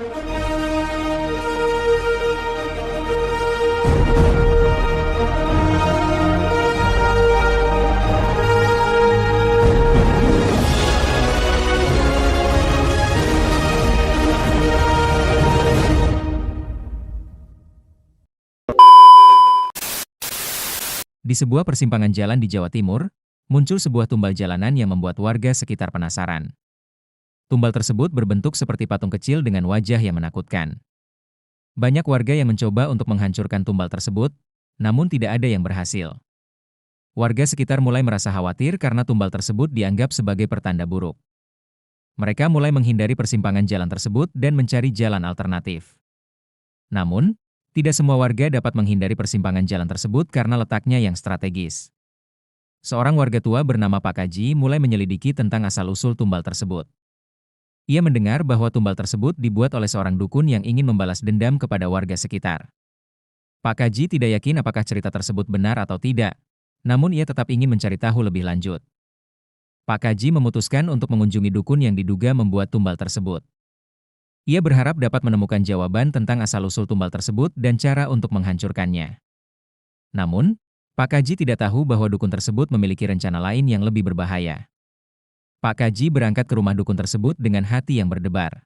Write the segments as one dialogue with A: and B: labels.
A: Di sebuah persimpangan jalan di Jawa Timur, muncul sebuah tumbal jalanan yang membuat warga sekitar penasaran. Tumbal tersebut berbentuk seperti patung kecil dengan wajah yang menakutkan. Banyak warga yang mencoba untuk menghancurkan tumbal tersebut, namun tidak ada yang berhasil. Warga sekitar mulai merasa khawatir karena tumbal tersebut dianggap sebagai pertanda buruk. Mereka mulai menghindari persimpangan jalan tersebut dan mencari jalan alternatif. Namun, tidak semua warga dapat menghindari persimpangan jalan tersebut karena letaknya yang strategis. Seorang warga tua bernama Pak Kaji mulai menyelidiki tentang asal-usul tumbal tersebut. Ia mendengar bahwa tumbal tersebut dibuat oleh seorang dukun yang ingin membalas dendam kepada warga sekitar. Pak Kaji tidak yakin apakah cerita tersebut benar atau tidak, namun ia tetap ingin mencari tahu lebih lanjut. Pak Kaji memutuskan untuk mengunjungi dukun yang diduga membuat tumbal tersebut. Ia berharap dapat menemukan jawaban tentang asal-usul tumbal tersebut dan cara untuk menghancurkannya. Namun, Pak Kaji tidak tahu bahwa dukun tersebut memiliki rencana lain yang lebih berbahaya. Pak Kaji berangkat ke rumah dukun tersebut dengan hati yang berdebar.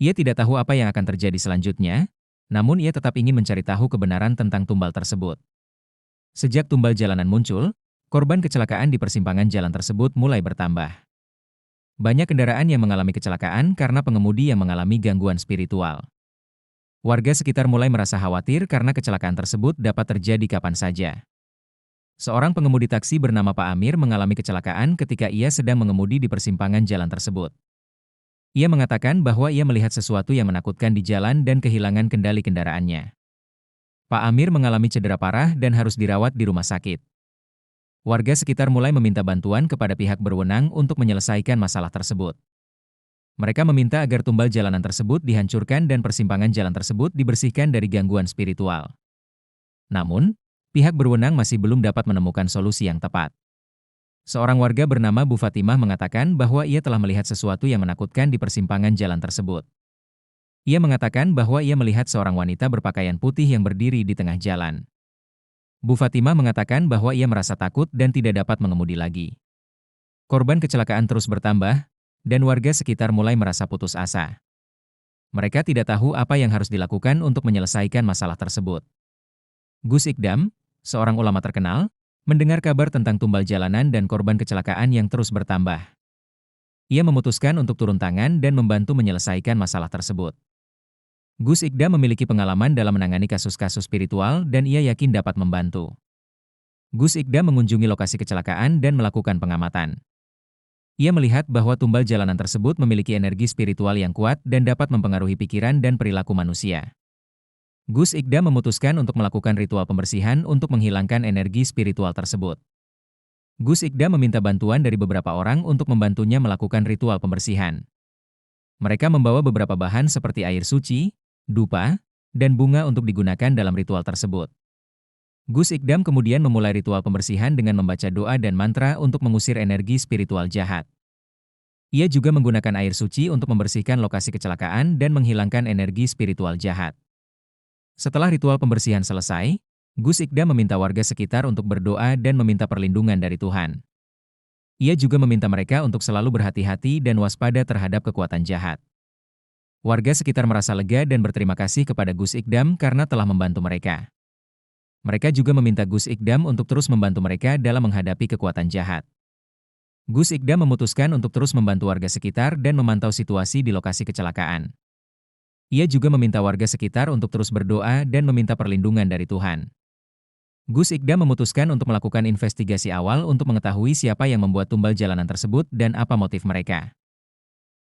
A: Ia tidak tahu apa yang akan terjadi selanjutnya, namun ia tetap ingin mencari tahu kebenaran tentang tumbal tersebut. Sejak tumbal jalanan muncul, korban kecelakaan di persimpangan jalan tersebut mulai bertambah. Banyak kendaraan yang mengalami kecelakaan karena pengemudi yang mengalami gangguan spiritual. Warga sekitar mulai merasa khawatir karena kecelakaan tersebut dapat terjadi kapan saja. Seorang pengemudi taksi bernama Pak Amir mengalami kecelakaan ketika ia sedang mengemudi di persimpangan jalan tersebut. Ia mengatakan bahwa ia melihat sesuatu yang menakutkan di jalan dan kehilangan kendali kendaraannya. Pak Amir mengalami cedera parah dan harus dirawat di rumah sakit. Warga sekitar mulai meminta bantuan kepada pihak berwenang untuk menyelesaikan masalah tersebut. Mereka meminta agar tumbal jalanan tersebut dihancurkan dan persimpangan jalan tersebut dibersihkan dari gangguan spiritual. Namun, pihak berwenang masih belum dapat menemukan solusi yang tepat. Seorang warga bernama Bu Fatimah mengatakan bahwa ia telah melihat sesuatu yang menakutkan di persimpangan jalan tersebut. Ia mengatakan bahwa ia melihat seorang wanita berpakaian putih yang berdiri di tengah jalan. Bu Fatimah mengatakan bahwa ia merasa takut dan tidak dapat mengemudi lagi. Korban kecelakaan terus bertambah, dan warga sekitar mulai merasa putus asa. Mereka tidak tahu apa yang harus dilakukan untuk menyelesaikan masalah tersebut. Gus Ikdam, seorang ulama terkenal, mendengar kabar tentang tumbal jalanan dan korban kecelakaan yang terus bertambah. Ia memutuskan untuk turun tangan dan membantu menyelesaikan masalah tersebut. Gus Ikdam memiliki pengalaman dalam menangani kasus-kasus spiritual dan ia yakin dapat membantu. Gus Ikdam mengunjungi lokasi kecelakaan dan melakukan pengamatan. Ia melihat bahwa tumbal jalanan tersebut memiliki energi spiritual yang kuat dan dapat mempengaruhi pikiran dan perilaku manusia. Gus Ikdam memutuskan untuk melakukan ritual pembersihan untuk menghilangkan energi spiritual tersebut. Gus Ikdam meminta bantuan dari beberapa orang untuk membantunya melakukan ritual pembersihan. Mereka membawa beberapa bahan seperti air suci, dupa, dan bunga untuk digunakan dalam ritual tersebut. Gus Ikdam kemudian memulai ritual pembersihan dengan membaca doa dan mantra untuk mengusir energi spiritual jahat. Ia juga menggunakan air suci untuk membersihkan lokasi kecelakaan dan menghilangkan energi spiritual jahat. Setelah ritual pembersihan selesai, Gus Ikdam meminta warga sekitar untuk berdoa dan meminta perlindungan dari Tuhan. Ia juga meminta mereka untuk selalu berhati-hati dan waspada terhadap kekuatan jahat. Warga sekitar merasa lega dan berterima kasih kepada Gus Ikdam karena telah membantu mereka. Mereka juga meminta Gus Ikdam untuk terus membantu mereka dalam menghadapi kekuatan jahat. Gus Ikdam memutuskan untuk terus membantu warga sekitar dan memantau situasi di lokasi kecelakaan. Ia juga meminta warga sekitar untuk terus berdoa dan meminta perlindungan dari Tuhan. Gus Ikdam memutuskan untuk melakukan investigasi awal untuk mengetahui siapa yang membuat tumbal jalanan tersebut dan apa motif mereka.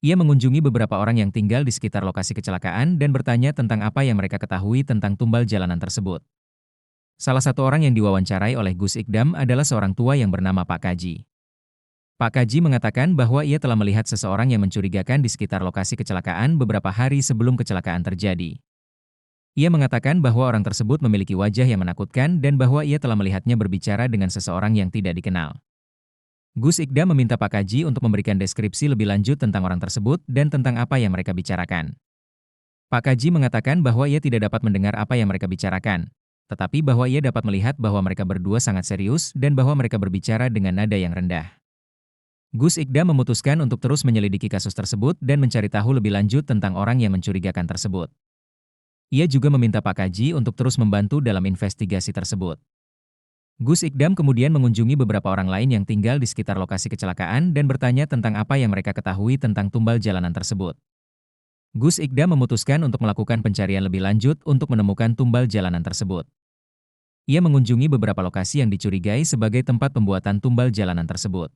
A: Ia mengunjungi beberapa orang yang tinggal di sekitar lokasi kecelakaan dan bertanya tentang apa yang mereka ketahui tentang tumbal jalanan tersebut. Salah satu orang yang diwawancarai oleh Gus Ikdam adalah seorang tua yang bernama Pak Kaji. Pak Kaji mengatakan bahwa ia telah melihat seseorang yang mencurigakan di sekitar lokasi kecelakaan beberapa hari sebelum kecelakaan terjadi. Ia mengatakan bahwa orang tersebut memiliki wajah yang menakutkan dan bahwa ia telah melihatnya berbicara dengan seseorang yang tidak dikenal. Gus Ikdam meminta Pak Kaji untuk memberikan deskripsi lebih lanjut tentang orang tersebut dan tentang apa yang mereka bicarakan. Pak Kaji mengatakan bahwa ia tidak dapat mendengar apa yang mereka bicarakan, tetapi bahwa ia dapat melihat bahwa mereka berdua sangat serius dan bahwa mereka berbicara dengan nada yang rendah. Gus Ikdam memutuskan untuk terus menyelidiki kasus tersebut dan mencari tahu lebih lanjut tentang orang yang mencurigakan tersebut. Ia juga meminta Pak Kaji untuk terus membantu dalam investigasi tersebut. Gus Ikdam kemudian mengunjungi beberapa orang lain yang tinggal di sekitar lokasi kecelakaan dan bertanya tentang apa yang mereka ketahui tentang tumbal jalanan tersebut. Gus Ikdam memutuskan untuk melakukan pencarian lebih lanjut untuk menemukan tumbal jalanan tersebut. Ia mengunjungi beberapa lokasi yang dicurigai sebagai tempat pembuatan tumbal jalanan tersebut.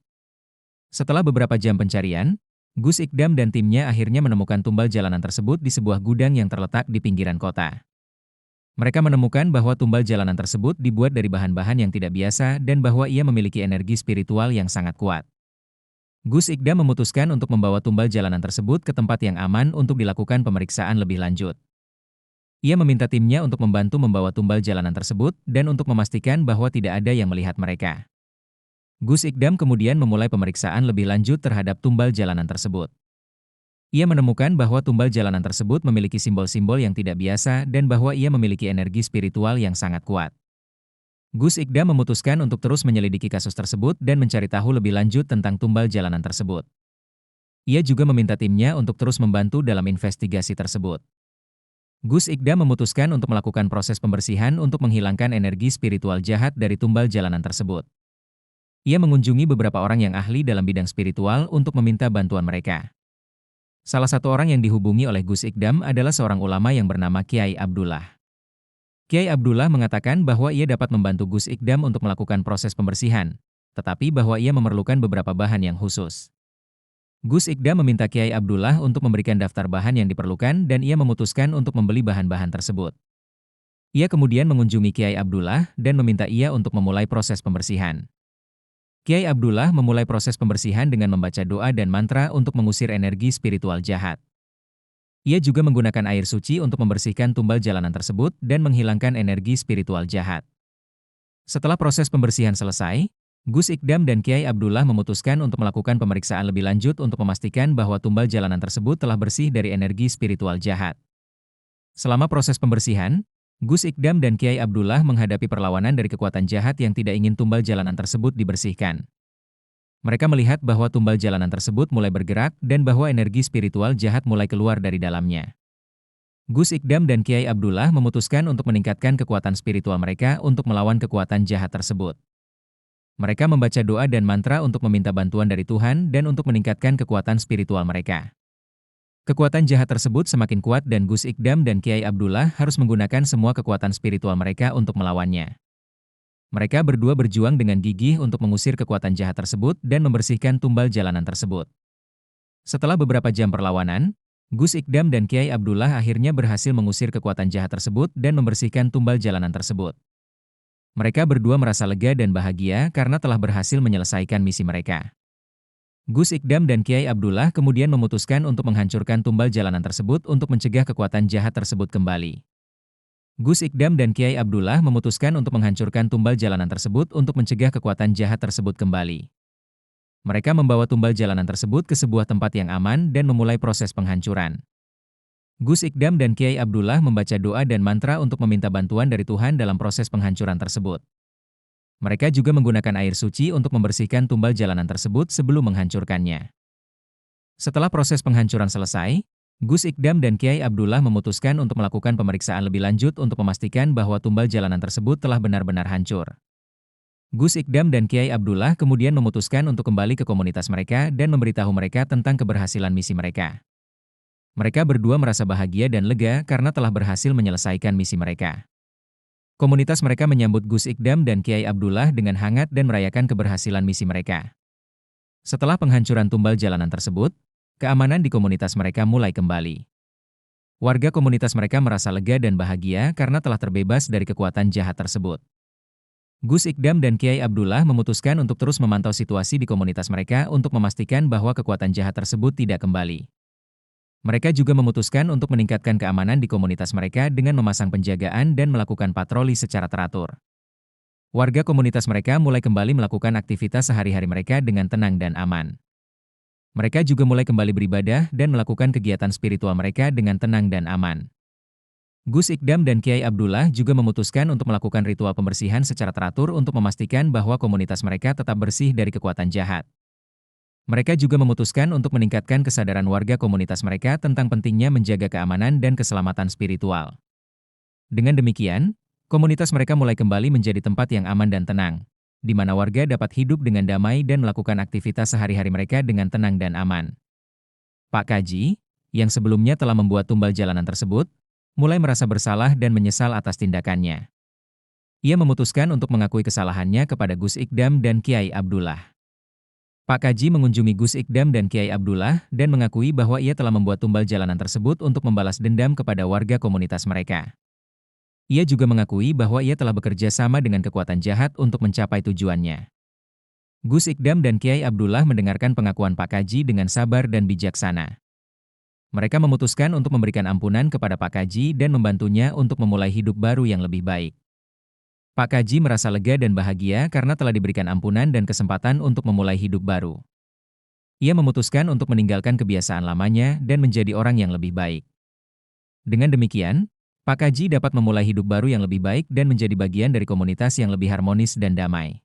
A: Setelah beberapa jam pencarian, Gus Ikdam dan timnya akhirnya menemukan tumbal jalanan tersebut di sebuah gudang yang terletak di pinggiran kota. Mereka menemukan bahwa tumbal jalanan tersebut dibuat dari bahan-bahan yang tidak biasa dan bahwa ia memiliki energi spiritual yang sangat kuat. Gus Ikdam memutuskan untuk membawa tumbal jalanan tersebut ke tempat yang aman untuk dilakukan pemeriksaan lebih lanjut. Ia meminta timnya untuk membantu membawa tumbal jalanan tersebut dan untuk memastikan bahwa tidak ada yang melihat mereka. Gus Ikdam kemudian memulai pemeriksaan lebih lanjut terhadap tumbal jalanan tersebut. Ia menemukan bahwa tumbal jalanan tersebut memiliki simbol-simbol yang tidak biasa dan bahwa ia memiliki energi spiritual yang sangat kuat. Gus Ikdam memutuskan untuk terus menyelidiki kasus tersebut dan mencari tahu lebih lanjut tentang tumbal jalanan tersebut. Ia juga meminta timnya untuk terus membantu dalam investigasi tersebut. Gus Ikdam memutuskan untuk melakukan proses pembersihan untuk menghilangkan energi spiritual jahat dari tumbal jalanan tersebut. Ia mengunjungi beberapa orang yang ahli dalam bidang spiritual untuk meminta bantuan mereka. Salah satu orang yang dihubungi oleh Gus Ikdam adalah seorang ulama yang bernama Kiai Abdullah. Kiai Abdullah mengatakan bahwa ia dapat membantu Gus Ikdam untuk melakukan proses pembersihan, tetapi bahwa ia memerlukan beberapa bahan yang khusus. Gus Ikdam meminta Kiai Abdullah untuk memberikan daftar bahan yang diperlukan dan ia memutuskan untuk membeli bahan-bahan tersebut. Ia kemudian mengunjungi Kiai Abdullah dan meminta ia untuk memulai proses pembersihan. Kiai Abdullah memulai proses pembersihan dengan membaca doa dan mantra untuk mengusir energi spiritual jahat. Ia juga menggunakan air suci untuk membersihkan tumbal jalanan tersebut dan menghilangkan energi spiritual jahat. Setelah proses pembersihan selesai, Gus Ikdam dan Kiai Abdullah memutuskan untuk melakukan pemeriksaan lebih lanjut untuk memastikan bahwa tumbal jalanan tersebut telah bersih dari energi spiritual jahat. Selama proses pembersihan, Gus Ikdam dan Kiai Abdullah menghadapi perlawanan dari kekuatan jahat yang tidak ingin tumbal jalanan tersebut dibersihkan. Mereka melihat bahwa tumbal jalanan tersebut mulai bergerak dan bahwa energi spiritual jahat mulai keluar dari dalamnya. Gus Ikdam dan Kiai Abdullah memutuskan untuk meningkatkan kekuatan spiritual mereka untuk melawan kekuatan jahat tersebut. Mereka membaca doa dan mantra untuk meminta bantuan dari Tuhan dan untuk meningkatkan kekuatan spiritual mereka. Kekuatan jahat tersebut semakin kuat dan Gus Ikdam dan Kiai Abdullah harus menggunakan semua kekuatan spiritual mereka untuk melawannya. Mereka berdua berjuang dengan gigih untuk mengusir kekuatan jahat tersebut dan membersihkan tumbal jalanan tersebut. Setelah beberapa jam perlawanan, Gus Ikdam dan Kiai Abdullah akhirnya berhasil mengusir kekuatan jahat tersebut dan membersihkan tumbal jalanan tersebut. Mereka berdua merasa lega dan bahagia karena telah berhasil menyelesaikan misi mereka. Gus Ikdam dan Kiai Abdullah kemudian memutuskan untuk menghancurkan tumbal jalanan tersebut untuk mencegah kekuatan jahat tersebut kembali. Gus Ikdam dan Kiai Abdullah memutuskan untuk menghancurkan tumbal jalanan tersebut untuk mencegah kekuatan jahat tersebut kembali. Mereka membawa tumbal jalanan tersebut ke sebuah tempat yang aman dan memulai proses penghancuran. Gus Ikdam dan Kiai Abdullah membaca doa dan mantra untuk meminta bantuan dari Tuhan dalam proses penghancuran tersebut. Mereka juga menggunakan air suci untuk membersihkan tumbal jalanan tersebut sebelum menghancurkannya. Setelah proses penghancuran selesai, Gus Ikdam dan Kiai Abdullah memutuskan untuk melakukan pemeriksaan lebih lanjut untuk memastikan bahwa tumbal jalanan tersebut telah benar-benar hancur. Gus Ikdam dan Kiai Abdullah kemudian memutuskan untuk kembali ke komunitas mereka dan memberitahu mereka tentang keberhasilan misi mereka. Mereka berdua merasa bahagia dan lega karena telah berhasil menyelesaikan misi mereka. Komunitas mereka menyambut Gus Ikdam dan Kiai Abdullah dengan hangat dan merayakan keberhasilan misi mereka. Setelah penghancuran tumbal jalanan tersebut, keamanan di komunitas mereka mulai kembali. Warga komunitas mereka merasa lega dan bahagia karena telah terbebas dari kekuatan jahat tersebut. Gus Ikdam dan Kiai Abdullah memutuskan untuk terus memantau situasi di komunitas mereka untuk memastikan bahwa kekuatan jahat tersebut tidak kembali. Mereka juga memutuskan untuk meningkatkan keamanan di komunitas mereka dengan memasang penjagaan dan melakukan patroli secara teratur. Warga komunitas mereka mulai kembali melakukan aktivitas sehari-hari mereka dengan tenang dan aman. Mereka juga mulai kembali beribadah dan melakukan kegiatan spiritual mereka dengan tenang dan aman. Gus Ikdam dan Kiai Abdullah juga memutuskan untuk melakukan ritual pembersihan secara teratur untuk memastikan bahwa komunitas mereka tetap bersih dari kekuatan jahat. Mereka juga memutuskan untuk meningkatkan kesadaran warga komunitas mereka tentang pentingnya menjaga keamanan dan keselamatan spiritual. Dengan demikian, komunitas mereka mulai kembali menjadi tempat yang aman dan tenang, di mana warga dapat hidup dengan damai dan melakukan aktivitas sehari-hari mereka dengan tenang dan aman. Pak Kaji, yang sebelumnya telah membuat tumbal jalanan tersebut, mulai merasa bersalah dan menyesal atas tindakannya. Ia memutuskan untuk mengakui kesalahannya kepada Gus Ikdam dan Kiai Abdullah. Pak Kaji mengunjungi Gus Ikdam dan Kiai Abdullah dan mengakui bahwa ia telah membuat tumbal jalanan tersebut untuk membalas dendam kepada warga komunitas mereka. Ia juga mengakui bahwa ia telah bekerja sama dengan kekuatan jahat untuk mencapai tujuannya. Gus Ikdam dan Kiai Abdullah mendengarkan pengakuan Pak Kaji dengan sabar dan bijaksana. Mereka memutuskan untuk memberikan ampunan kepada Pak Kaji dan membantunya untuk memulai hidup baru yang lebih baik. Pak Kaji merasa lega dan bahagia karena telah diberikan ampunan dan kesempatan untuk memulai hidup baru. Ia memutuskan untuk meninggalkan kebiasaan lamanya dan menjadi orang yang lebih baik. Dengan demikian, Pak Kaji dapat memulai hidup baru yang lebih baik dan menjadi bagian dari komunitas yang lebih harmonis dan damai.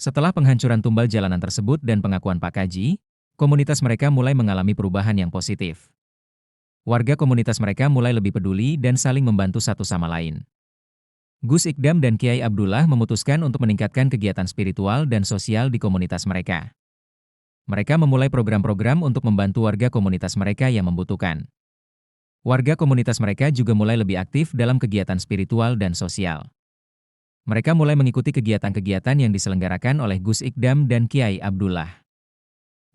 A: Setelah penghancuran tumbal jalanan tersebut dan pengakuan Pak Kaji, komunitas mereka mulai mengalami perubahan yang positif. Warga komunitas mereka mulai lebih peduli dan saling membantu satu sama lain. Gus Ikdam dan Kiai Abdullah memutuskan untuk meningkatkan kegiatan spiritual dan sosial di komunitas mereka. Mereka memulai program-program untuk membantu warga komunitas mereka yang membutuhkan. Warga komunitas mereka juga mulai lebih aktif dalam kegiatan spiritual dan sosial. Mereka mulai mengikuti kegiatan-kegiatan yang diselenggarakan oleh Gus Ikdam dan Kiai Abdullah.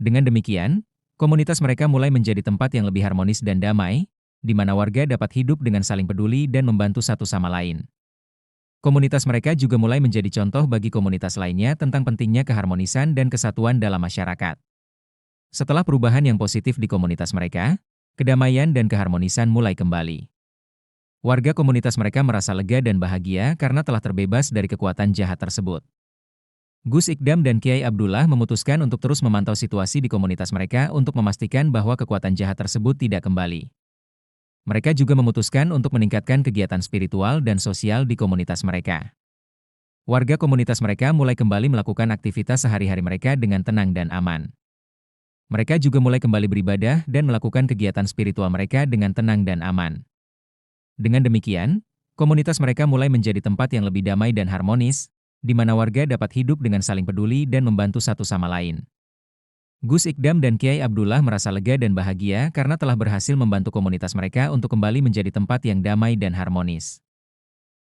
A: Dengan demikian, komunitas mereka mulai menjadi tempat yang lebih harmonis dan damai, di mana warga dapat hidup dengan saling peduli dan membantu satu sama lain. Komunitas mereka juga mulai menjadi contoh bagi komunitas lainnya tentang pentingnya keharmonisan dan kesatuan dalam masyarakat. Setelah perubahan yang positif di komunitas mereka, kedamaian dan keharmonisan mulai kembali. Warga komunitas mereka merasa lega dan bahagia karena telah terbebas dari kekuatan jahat tersebut. Gus Ikdam dan Kiai Abdullah memutuskan untuk terus memantau situasi di komunitas mereka untuk memastikan bahwa kekuatan jahat tersebut tidak kembali. Mereka juga memutuskan untuk meningkatkan kegiatan spiritual dan sosial di komunitas mereka. Warga komunitas mereka mulai kembali melakukan aktivitas sehari-hari mereka dengan tenang dan aman. Mereka juga mulai kembali beribadah dan melakukan kegiatan spiritual mereka dengan tenang dan aman. Dengan demikian, komunitas mereka mulai menjadi tempat yang lebih damai dan harmonis, di mana warga dapat hidup dengan saling peduli dan membantu satu sama lain. Gus Ikdam dan Kiai Abdullah merasa lega dan bahagia karena telah berhasil membantu komunitas mereka untuk kembali menjadi tempat yang damai dan harmonis.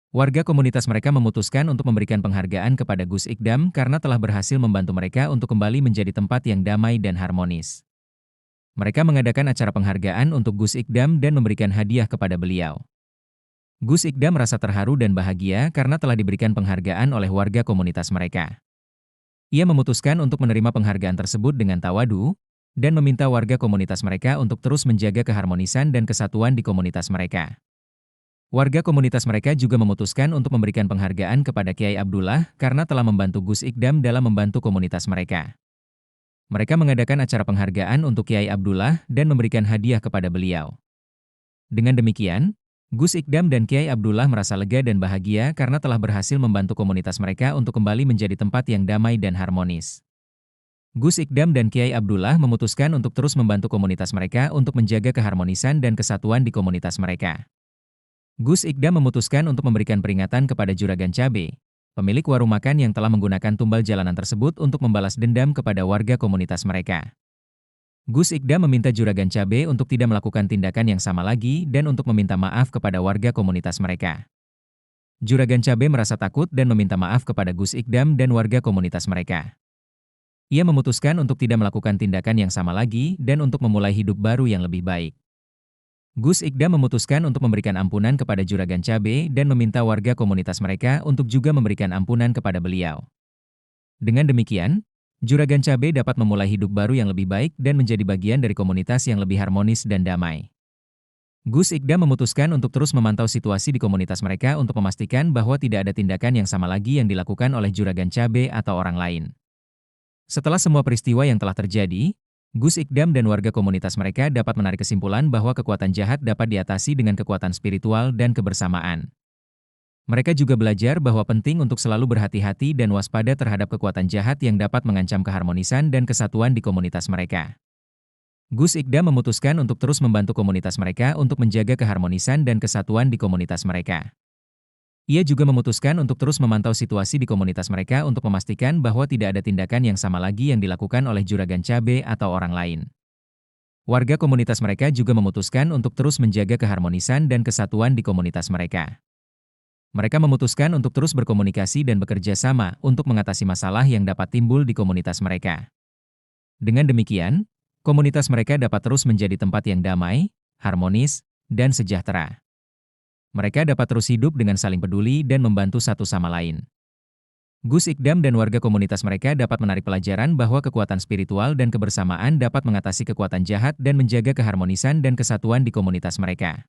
A: Warga komunitas mereka memutuskan untuk memberikan penghargaan kepada Gus Ikdam karena telah berhasil membantu mereka untuk kembali menjadi tempat yang damai dan harmonis. Mereka mengadakan acara penghargaan untuk Gus Ikdam dan memberikan hadiah kepada beliau. Gus Ikdam merasa terharu dan bahagia karena telah diberikan penghargaan oleh warga komunitas mereka. Ia memutuskan untuk menerima penghargaan tersebut dengan tawadu, dan meminta warga komunitas mereka untuk terus menjaga keharmonisan dan kesatuan di komunitas mereka. Warga komunitas mereka juga memutuskan untuk memberikan penghargaan kepada Kiai Abdullah karena telah membantu Gus Ikdam dalam membantu komunitas mereka. Mereka mengadakan acara penghargaan untuk Kiai Abdullah dan memberikan hadiah kepada beliau. Dengan demikian, Gus Ikdam dan Kiai Abdullah merasa lega dan bahagia karena telah berhasil membantu komunitas mereka untuk kembali menjadi tempat yang damai dan harmonis. Gus Ikdam dan Kiai Abdullah memutuskan untuk terus membantu komunitas mereka untuk menjaga keharmonisan dan kesatuan di komunitas mereka. Gus Ikdam memutuskan untuk memberikan peringatan kepada Juragan Cabe, pemilik warung makan yang telah menggunakan tumbal jalanan tersebut untuk membalas dendam kepada warga komunitas mereka. Gus Ikdam meminta Juragan Cabe untuk tidak melakukan tindakan yang sama lagi dan untuk meminta maaf kepada warga komunitas mereka. Juragan Cabe merasa takut dan meminta maaf kepada Gus Ikdam dan warga komunitas mereka. Ia memutuskan untuk tidak melakukan tindakan yang sama lagi dan untuk memulai hidup baru yang lebih baik. Gus Ikdam memutuskan untuk memberikan ampunan kepada Juragan Cabe dan meminta warga komunitas mereka untuk juga memberikan ampunan kepada beliau. Dengan demikian, Juragan Cabe dapat memulai hidup baru yang lebih baik dan menjadi bagian dari komunitas yang lebih harmonis dan damai. Gus Ikdam memutuskan untuk terus memantau situasi di komunitas mereka untuk memastikan bahwa tidak ada tindakan yang sama lagi yang dilakukan oleh Juragan Cabe atau orang lain. Setelah semua peristiwa yang telah terjadi, Gus Ikdam dan warga komunitas mereka dapat menarik kesimpulan bahwa kekuatan jahat dapat diatasi dengan kekuatan spiritual dan kebersamaan. Mereka juga belajar bahwa penting untuk selalu berhati-hati dan waspada terhadap kekuatan jahat yang dapat mengancam keharmonisan dan kesatuan di komunitas mereka. Gus Ikdam memutuskan untuk terus membantu komunitas mereka untuk menjaga keharmonisan dan kesatuan di komunitas mereka. Ia juga memutuskan untuk terus memantau situasi di komunitas mereka untuk memastikan bahwa tidak ada tindakan yang sama lagi yang dilakukan oleh juragan cabe atau orang lain. Warga komunitas mereka juga memutuskan untuk terus menjaga keharmonisan dan kesatuan di komunitas mereka. Mereka memutuskan untuk terus berkomunikasi dan bekerja sama untuk mengatasi masalah yang dapat timbul di komunitas mereka. Dengan demikian, komunitas mereka dapat terus menjadi tempat yang damai, harmonis, dan sejahtera. Mereka dapat terus hidup dengan saling peduli dan membantu satu sama lain. Gus Ikdam dan warga komunitas mereka dapat menarik pelajaran bahwa kekuatan spiritual dan kebersamaan dapat mengatasi kekuatan jahat dan menjaga keharmonisan dan kesatuan di komunitas mereka.